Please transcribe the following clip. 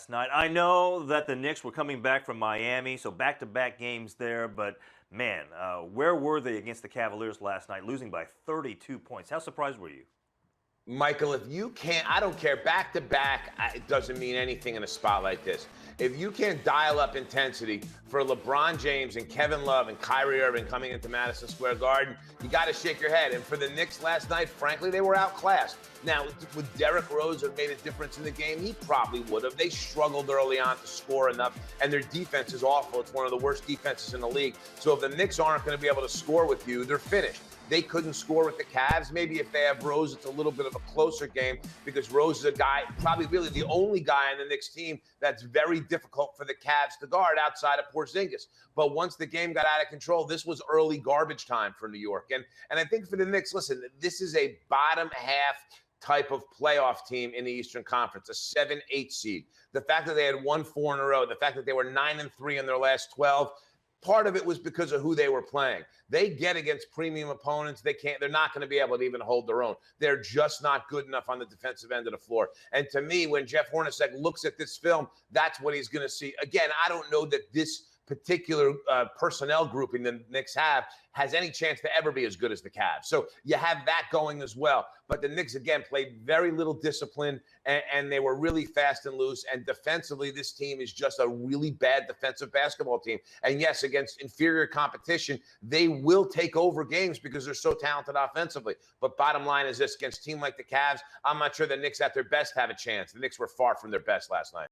Night. I know that the Knicks were coming back from Miami, so back-to-back games there, but man, where were they against the Cavaliers last night, losing by 32 points? How surprised were you? Michael, if you can't, I don't care, back to back, it doesn't mean anything in a spot like this. If you can't dial up intensity for LeBron James and Kevin Love and Kyrie Irving coming into Madison Square Garden, you got to shake your head. And for the Knicks last night, frankly, they were outclassed. Now, would Derrick Rose have made a difference in the game? He probably would have. They struggled early on to score enough, and their defense is awful. It's one of the worst defenses in the league. So if the Knicks aren't going to be able to score with you, they're finished. They couldn't score with the Cavs. Maybe if they have Rose, it's a little bit of a closer game because Rose is a guy, probably really the only guy on the Knicks team that's very difficult for the Cavs to guard outside of Porzingis. But once the game got out of control, this was early garbage time for New York. And I think for the Knicks, listen, this is a bottom half type of playoff team in the Eastern Conference, a 7-8 seed. The fact that they had won 4 in a row, the fact that they were 9-3 in their last 12, part of it was because of who they were playing. They get against premium opponents. They're not going to be able to even hold their own. They're just not good enough on the defensive end of the floor. And to me, when Jeff Hornacek looks at this film, that's what he's going to see. Again, I don't know that this particular personnel grouping the Knicks has any chance to ever be as good as the Cavs. So you have that going as well. But the Knicks, again, played very little discipline, and they were really fast and loose. And defensively, this team is just a really bad defensive basketball team. And yes, against inferior competition, they will take over games because they're so talented offensively. But bottom line is this, against a team like the Cavs, I'm not sure the Knicks at their best have a chance. The Knicks were far from their best last night.